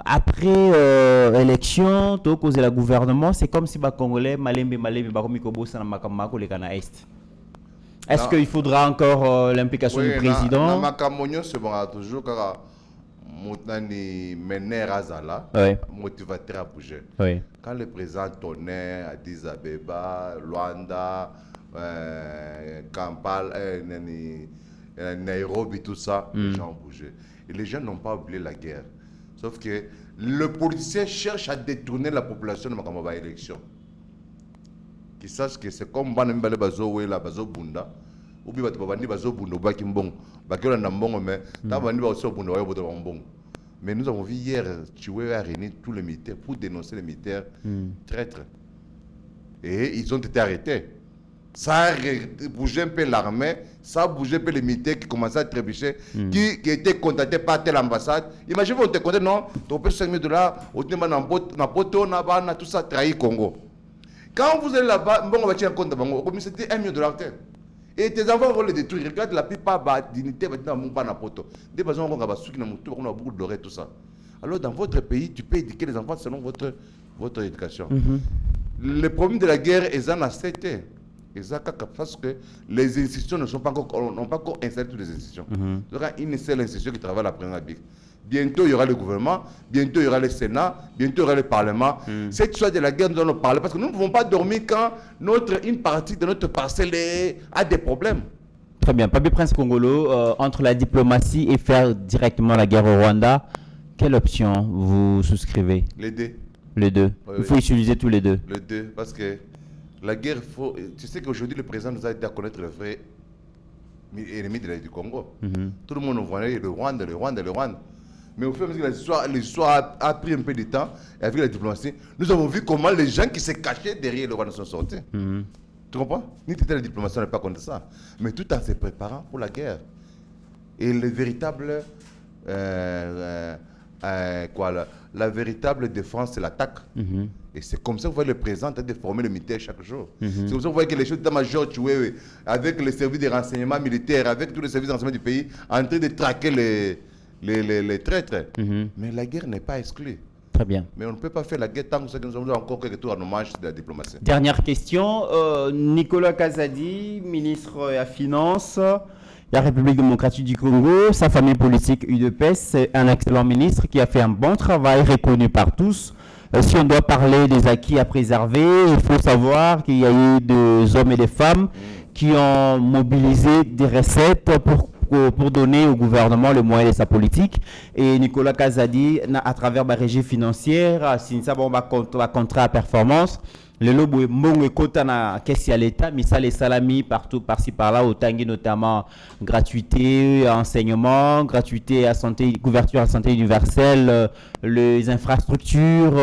C: Après élection, tout cause de la gouvernement, c'est comme si les Congolais, Malembe, Bakomi Kobo, Sanamakamo, les Ghana Est. Est-ce qu'il faudra encore l'implication du président?
D: Dans ma camonio, c'est bon, toujours car Moutani Mener Azala, motivateur à bouger.
C: Oui.
D: Quand le président tournait à Addis Abeba, Luanda, Kampala, Nairobi, tout ça, les gens ont bougé. Et les gens n'ont pas oublié la guerre. Sauf que le politicien cherche à détourner la population de ma élection. Qui sache que c'est comme Banembale Bazo Wela Bazo Bunda, ou bien Babandi Bazo Bunda, Bakimbong, Bakiola Nambong, mais Tabandi Bazo Bunda, Wabodobong. Mais nous avons vu hier, Chiwe a réuni tous les militaires pour dénoncer les militaires traîtres. Et ils ont été arrêtés. Ça a bougé un peu l'armée, ça a bougé un peu les militaires qui commençaient à trébucher, qui étaient contactés par telle ambassade. Imaginez, on te contacte, non, tu payes $5 000, on te dit, tout ça, trahi Congo. Quand vous allez là-bas, bon, on va tirer un compte de banque, comme c'était $1 million. Et tes enfants vont les détruire. Regarde la plupart de la dignité, dans mon poto. Des besoins, on va beaucoup d'oreilles, tout ça. Alors, dans votre pays, tu peux éduquer les enfants selon votre éducation. Le problème de la guerre est en accepté. Parce que les institutions n'ont pas encore installé toutes les institutions. Il y aura une seule institution qui travaille la première bique. Bientôt, il y aura le gouvernement, bientôt, il y aura le Sénat, bientôt, il y aura le Parlement. Cette histoire de la guerre, nous allons parler parce que nous ne pouvons pas dormir quand une partie de notre parcelle a des problèmes.
C: Très bien. Papi Prince Congolo, entre la diplomatie et faire directement la guerre au Rwanda, quelle option vous souscrivez? Les deux. Les deux. Il faut utiliser tous les deux.
D: Les deux, parce que la guerre, tu sais qu'aujourd'hui, le président nous a aidé à connaître le vrai ennemi du Congo. Tout le monde nous voyait le Rwanda. Mais au fur et à mesure que l'histoire a pris un peu de temps, et avec la diplomatie, nous avons vu comment les gens qui se cachaient derrière le Rwanda sont sortis. Tu comprends? Ni la diplomatie n'est pas contre ça. Mais tout en se préparant pour la guerre. Et le véritable, la véritable défense, c'est l'attaque. Et c'est comme ça que vous voyez le président en train de former le militaire chaque jour. C'est comme ça que vous voyez que les choses d'état-major, avec les services de renseignement militaires, avec tous les services de renseignement du pays, en train de traquer les traîtres. Mais la guerre n'est pas exclue.
C: Très bien.
D: Mais on ne peut pas faire la guerre tant que nous avons encore quelques tours en hommage de la diplomatie.
C: Dernière question. Nicolas Kazadi, ministre des Finances, la République démocratique du Congo, sa famille politique UDPS, c'est un excellent ministre qui a fait un bon travail reconnu par tous. Si on doit parler des acquis à préserver, il faut savoir qu'il y a eu des hommes et des femmes qui ont mobilisé des recettes pour donner au gouvernement le moyen de sa politique. Et Nicolas Kazadi, à travers la régie financière, signé un contrat à performance. Le lobo est bon et quota na caisse à l'État, mais ça les salamis partout, par-ci par-là, au Tanguy notamment gratuité, enseignement, gratuité à santé, couverture à santé universelle, les infrastructures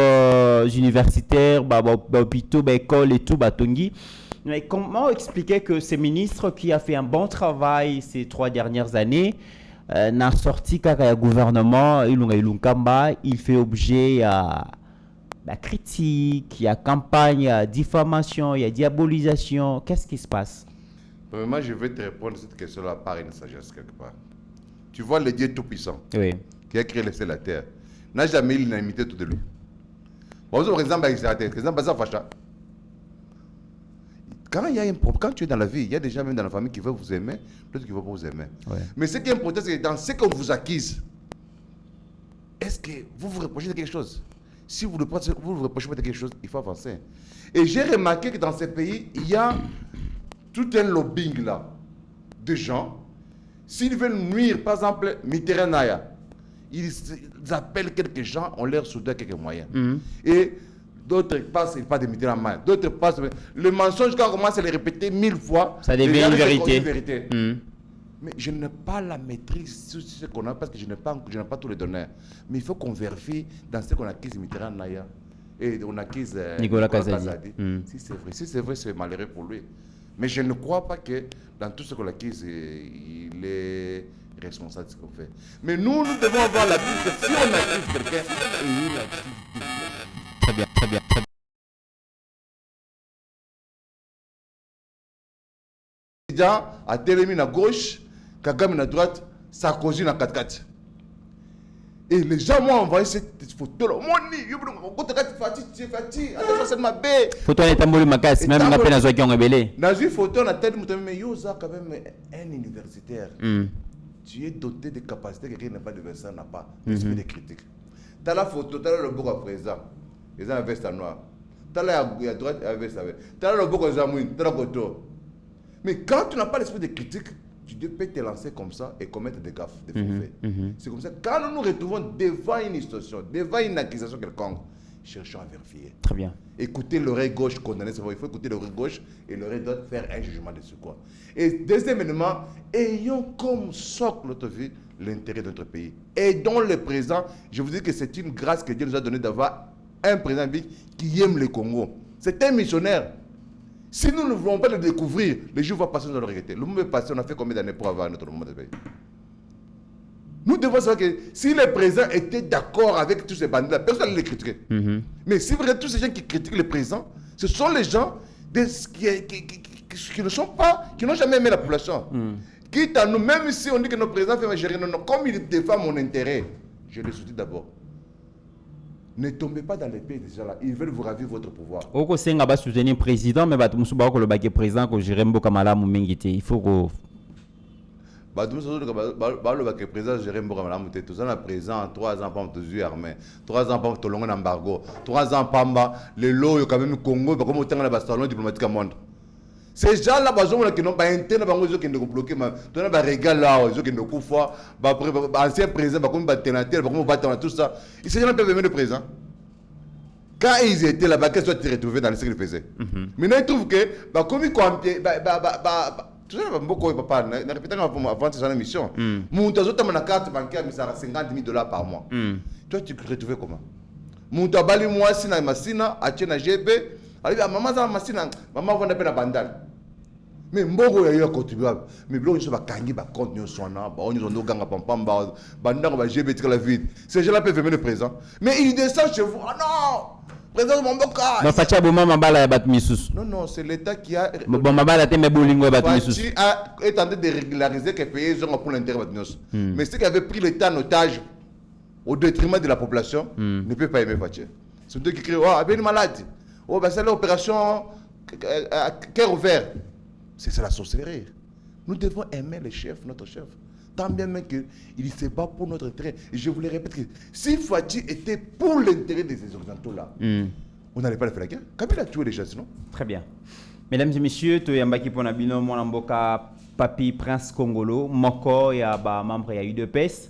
C: universitaires, hôpitaux, écoles et tout, Tanguy. Mais comment expliquer que ces ministres qui a fait un bon travail ces 3 dernières années n'a sorti qu'un gouvernement, il fait objet à la critique, il y a campagne, il y a diffamation, il y a diabolisation. Qu'est-ce qui se passe?
D: Moi, je vais te répondre à cette question-là par une sagesse quelque part. Tu vois le Dieu Tout-Puissant qui a créé le ciel et la terre, n'a jamais eu l'unanimité autour de lui. Par exemple, quand il y a un problème, quand tu es dans la vie, il y a des gens même dans la famille qui veulent vous aimer, d'autres qui ne veulent pas vous aimer.
C: Ouais.
D: Mais ce qui est important, c'est que dans ce qu'on vous acquise, est-ce que vous vous reprochez de quelque chose? Si vous vous reprochez pas de quelque chose, il faut avancer. Et j'ai remarqué que dans ces pays, il y a tout un lobbying là, de gens. S'ils veulent nuire, par exemple, Mitterrand Naya, ils appellent quelques gens, on leur soude quelques moyens. Et d'autres passent, ils parlent de Mitterrand Naya, d'autres passent. Le mensonge, quand on commence à le répéter 1000 fois,
C: ça devient une vérité.
D: Mais je n'ai pas la maîtrise sur ce qu'on a parce que je n'ai pas tous les données. Mais il faut qu'on vérifie dans ce qu'on acquise Mitterrand Naya et on acquise
C: Nicolas Kazadi.
D: Si c'est vrai, c'est malheureux pour lui. Mais je ne crois pas que dans tout ce qu'on acquise, il est responsable de ce qu'on fait. Mais nous devons avoir la vie que si on acquise quelqu'un, il l'acquise.
C: Très bien, très bien, très bien.
D: Président a Télémine à gauche, Kagame à droite, Sarkozy à 4-4. Et les gens m'ont envoyé cette photo-là.
C: Photo est tamboli makas, même la peine à zoyer en rebelle.
D: Dans une photo, on a tellement de mais Yosa quand même un universitaire. Tu es doté de capacités que quelqu'un n'a pas de versant, n'a pas d'esprit de critique. Tu as la photo, tu as le beau à présent, ils ont un veste noir. Tu as la à droite, un veste avec. Tu as le beau à Zamouine, tu as la photo. Mais quand tu n'as pas l'esprit de critique, tu peux te lancer comme ça et commettre des gaffes, des faux faits. C'est comme ça. Quand nous nous retrouvons devant une situation, devant une accusation quelconque, cherchons à vérifier.
C: Très bien.
D: Écoutez l'oreille gauche condamner, il faut écouter l'oreille gauche et l'oreille droite faire un jugement dessus. Quoi. Et deuxième élément, ayons comme socle notre vie l'intérêt de notre pays. Aidons le présent. Je vous dis que c'est une grâce que Dieu nous a donnée d'avoir un président qui aime le Congo. C'est un missionnaire. Si nous ne voulons pas le découvrir, les jours vont passer, nous allons regretter. Le monde est passé, on a fait combien d'années pour avoir notre moment de pays? Nous devons savoir que si le président était d'accord avec tous ces bandits-là, personne ne les critiquer. Mais si vous regardez tous ces gens qui critiquent le président, ce sont les gens qui ne sont pas, qui n'ont jamais aimé la population. Quitte à nous, même si on dit que nos présidents font gérer, non, comme ils défendent mon intérêt, je les soutiens d'abord. Ne tombez pas dans les pieds de ces gens-là. Ils veulent vous ravir votre pouvoir.
C: Oko senga ba soutenir président mais ba musu ba ko le baké président ko gérer mboka malamu mingité. Il faut que
D: bah tout le président gérer mboka malamu té tout ça na président 3 ans pas tous armés. 3 ans pas tout longo embargo. 3 ans pamba le loyo quand même Congo comme autant na salon diplomatique monde. Ces gens-là bazomona qui n'ont pas intérêt bango zo qui ne bloquer ma dona ba régal là zo qui ne kufa ba ancien président ba comme ba tenatel ba comme battre tout ça. Ils ces gens peuvent aimer le président. Quand ils étaient là-bas, qu'est-ce que tu te retrouvais dans ce qu'ils faisaient? Maintenant ils trouvent que ba comme ils comptent tout ça beaucoup papa na répéter avant cette émission. Mon tazo na carte bancaire mais ça a $50,000 par mois. Toi tu te retrouvais comment? Mon tabali moi sina masina a tena GB. Alors, maman a masina, maman va n'appeler la bandale. Mais mbogo ya contribuable. Mais blo ils sont kangi ba compte nous sona, ba on nous ganga pam ba bandang ba GB la vide. Ces gens-là peuvent aimer le présent. Mais ils descendent chez vous. Ah non! Président Mamboka.
C: ba fatia boma mabala ya bat misus.
D: Non, c'est l'État qui a
C: bon mabala te me bolingo bat misus.
D: Qui a tenté de régulariser que pays ont pour l'intérêt de nous. Mais ceux qui avaient pris l'État en otage au détriment de la population ne peut pas aimer Fatia. C'est eux qui crient oh, il y a une maladie. Oh, ben c'est l'opération cœur ouvert. C'est la sorcellerie. Nous devons aimer le chef, notre chef. Tant bien même qu'il ne se bat pour notre intérêt. Et je vous le répète que si Fati était pour l'intérêt de ces occidentaux-là, on n'allait pas le faire la guerre. Kabila a tué les gens, sinon.
C: Très bien. Mesdames et messieurs, Toyambaki Ponabino, Mwanamboka, Papi, Prince Congolo, Moko, il y a un membre de UDPS.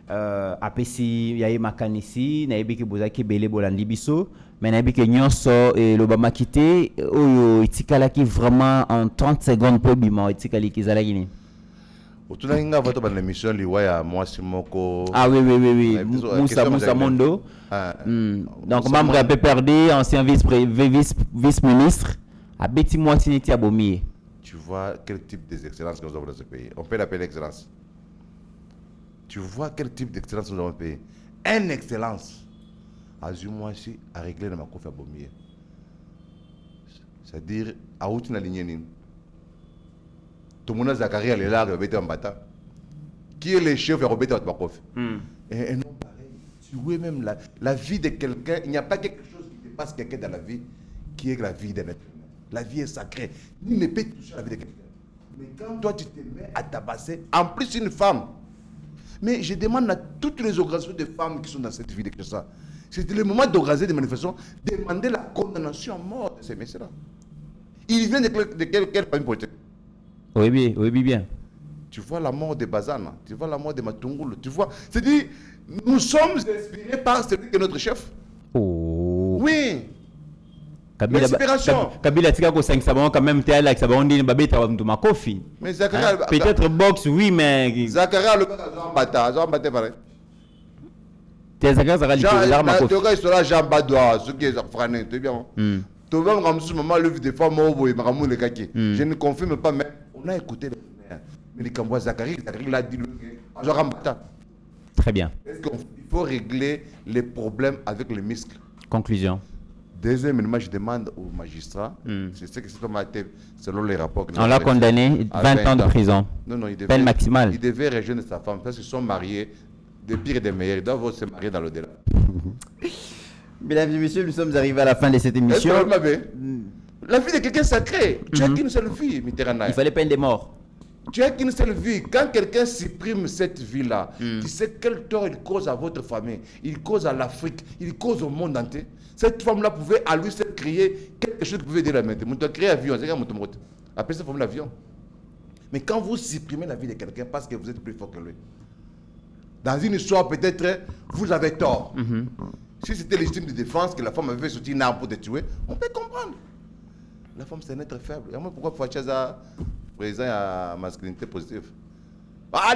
C: APC, il y a Makanisi, il y a Beke Bozaki, Bele Bolandi Biso. Mais il y a Nyonso et l'Obama quitté, il y a vraiment en 30 secondes pour Bima, il y a qui
D: l'émission Liwaya Moko.
C: Ah oui. Moussa Mondo. Donc, membre à PPRD, ancien vice-ministre, à Betty Moisiniti à Bomier.
D: Tu vois quel type d'excellence que nous avons dans ce pays. On peut l'appeler excellence. Tu vois quel type d'excellence nous avons dans ce pays. Une excellence. Azumouachi a réglé dans ma coffre à Bomier. C'est-à-dire, à où tu n'as ligné. Tout le monde a Zachary à l'élargue, il va en bata. Qui est le chef de Robert Batbakoff? Et non, pareil. Tu vois même la vie de quelqu'un. Il n'y a pas quelque chose qui dépasse quelqu'un dans la vie qui est la vie d'un être humain. La vie est sacrée. Nul ne peut toucher la vie de quelqu'un. Mais quand toi, tu te mets à tabasser, en plus une femme. Mais je demande à toutes les organisations de femmes qui sont dans cette ville que ça. C'était le moment d'organiser des manifestations, demander la condamnation à mort de ces messieurs-là. Ils viennent de quelle famille politique?
C: Oui, bien.
D: Tu vois la mort de Bazana, tu vois la mort de Matungulu, tu vois. C'est-à-dire, nous sommes inspirés par celui qui est notre chef.
C: Oh.
D: Oui. L'inspiration.
C: Kabila tika ko 5 sabon quand même t'es là que sabon dit babé ta mtuma kofi.
D: Mais Zakaria,
C: peut-être boxe oui mais
D: Zakaria le Jean Baté pareil.
C: T'es Zakaria
D: Jean Baté. Tu vois sera Jean Badois, ce qui est frané, tu bien. Tu vois comme ce moment le des femmes au boy maramou le kaki. Je ne confirme pas mais on a écouté mais les Cambois Zakaria l'a dit Jean Baté.
C: Très bien.
D: Est-ce qu'il faut régler les problèmes avec les muscles?
C: Conclusion.
D: Deuxièmement, je demande aux magistrats, c'est ce que c'est pas selon les rapports.
C: On l'a condamné 20 ans de prison.
D: Non, il devait,
C: peine maximale.
D: Il devait rejoindre sa femme parce qu'ils sont mariés, des pires et des meilleurs. Ils doivent se marier dans l'au-delà.
C: Mesdames et messieurs, nous sommes arrivés à la fin de cette émission.
D: La vie de quelqu'un sacré. Tu as qu'une seule vie, Mitterrand.
C: Il fallait peine des morts.
D: Tu as qu'une seule vie. Quand quelqu'un supprime cette vie-là, tu sais quel tort il cause à votre famille, il cause à l'Afrique, il cause au monde entier. Cette femme-là pouvait à lui seul créer quelque chose qui pouvait dire la main. Tu as créé un avion, c'est comme tu appelez cette femme l'avion. Mais quand vous supprimez la vie de quelqu'un parce que vous êtes plus fort que lui, dans une histoire peut-être, vous avez tort. Si c'était légitime de défense, que la femme avait sorti une arme pour te tuer, on peut comprendre. La femme, c'est un être faible. Et moi, pourquoi Fachaza présent à masculinité positive? Ah,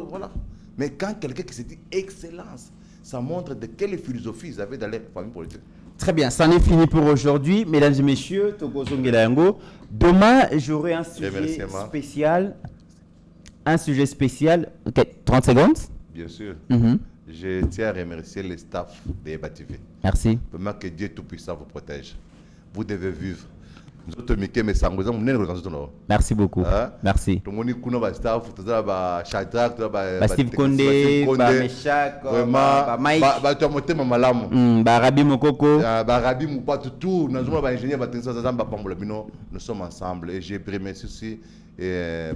D: voilà. Mais quand quelqu'un qui se dit excellence, ça montre de quelle philosophie ils avaient dans leur famille politique.
C: Très bien, c'en est fini pour aujourd'hui. Mesdames et messieurs, Togo Zongelayango. Demain, j'aurai un sujet spécial. Un sujet spécial. Ok, 30 secondes.
D: Bien sûr. Je tiens à remercier le staff de Eba TV.
C: Merci.
D: Vraiment que Dieu Tout-Puissant vous protège. Vous devez vivre.
C: Merci beaucoup. Merci. Steve Kondé, Meshak, Barabi Mokoko,
D: Barabi Moupatoutou, nous sommes ensemble et j'ai remercié aussi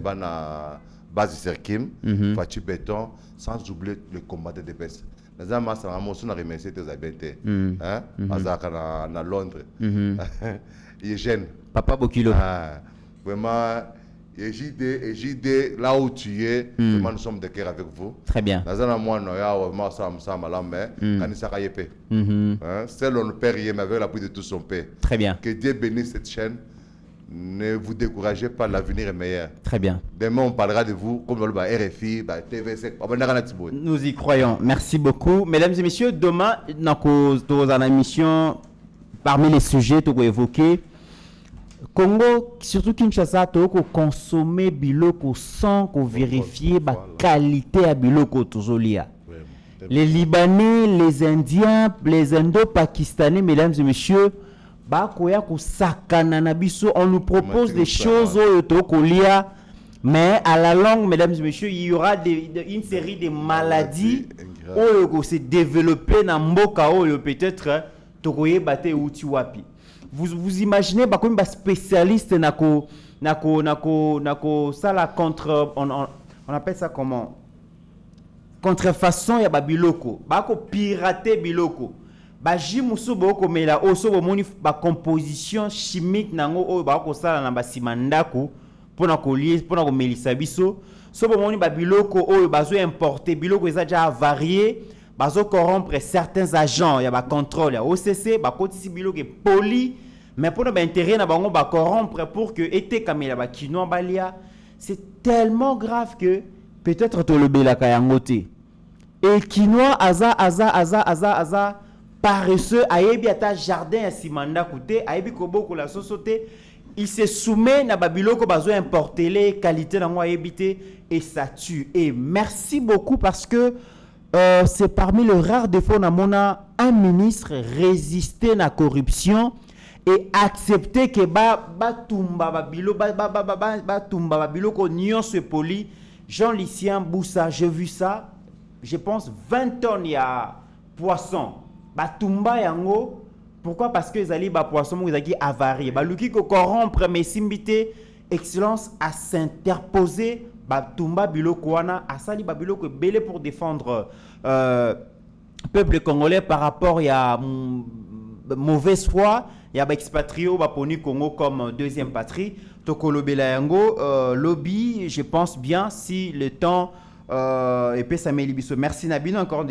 D: Bana Basi Serkim, Fatih Béton, sans oublier le combat de DPS. Nous avons remercié tes habités. À Londres. Eugène.
C: Papa Bokilo.
D: Vraiment, JD, là où tu es, vraiment, nous sommes de cœur avec vous.
C: Très bien.
D: Seul on ne perd rien, mais avec l'appui de tout son père.
C: Très bien.
D: Que Dieu bénisse cette chaîne. Ne vous découragez pas, l'avenir est meilleur.
C: Très bien.
D: Demain, on parlera de vous comme le RFI, TVC.
C: Nous y croyons. Merci beaucoup. Mesdames et messieurs, demain, dans la émission, parmi les sujets que vous évoquez, Congo, surtout Kinshasa, tu as consommé biloko sans vérifier la qualité à biloko tozolia. Les Libanais, les Indiens, les Indo-Pakistanais, mesdames et messieurs, on nous propose des choses mais à la longue, mesdames et messieurs, il y aura une série de maladies qui se développent dans Mboka peut-être vous imaginez comme un spécialiste on appelle ça comment? Contrefaçon ya biloko, pirater biloko. Bajimusu boko mela oso bomoni ba composition chimique nango oyo ba ko sala na basimandako pona ko lier pona ko melisa biso so bomoni ba biloko oyo bazo importer biloko eza déjà varié bazo corrompre certains agents ya ba contrôle ya OCC ba kotisi biloko poli mais pona ba intérêt na bango ba corrompre pour que été kamela ba kinoa balia. C'est tellement grave que peut-être to le belaka yango te et kinoa aza paresseux, ayebi ata jardin à simanda koute, ayebi koboko la société, il se soumet na babiloko bazo importer les qualités dans moi ayebi et ça tue. Et merci beaucoup parce que c'est parmi les rares défauts na mona un ministre résister na corruption et accepter que tumba babiloko nyonso poli. Jean-Lucien Boussa, j'ai vu ça, je pense 20 tonnes il y a poisson. Batumba yango Pourquoi? Parce que les poissons qui avarié. Baluki ko corrompre mais simbité excellence à s'interposer tumba biloko wana asali babiloko belé pour défendre peuple congolais par rapport à mauvaise foi. Il y a expatrié Baponi Congo comme deuxième patrie. Tokolobela yango lobby, je pense bien si le temps et puis ça met libiso. Merci Nabino encore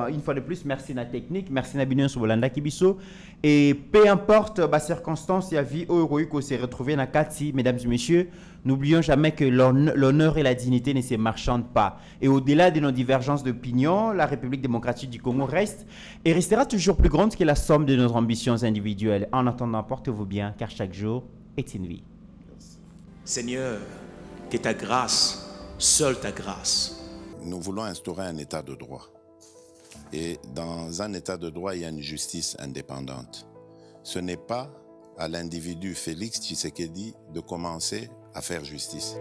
C: une fois de plus, merci na technique, merci Nabino sur Bolanda Kibiso et peu importe la circonstance, il y a vie au s'est retrouvé na Kati, mesdames et messieurs, n'oublions jamais que l'honneur et la dignité ne se marchandent pas. Et au-delà de nos divergences d'opinion, la République démocratique du Congo reste et restera toujours plus grande que la somme de nos ambitions individuelles. En attendant, portez-vous bien, car chaque jour est une vie.
A: Seigneur, que ta grâce, seule ta grâce.
B: Nous voulons instaurer un état de droit. Et dans un état de droit, il y a une justice indépendante. Ce n'est pas à l'individu Félix Tshisekedi de commencer à faire justice.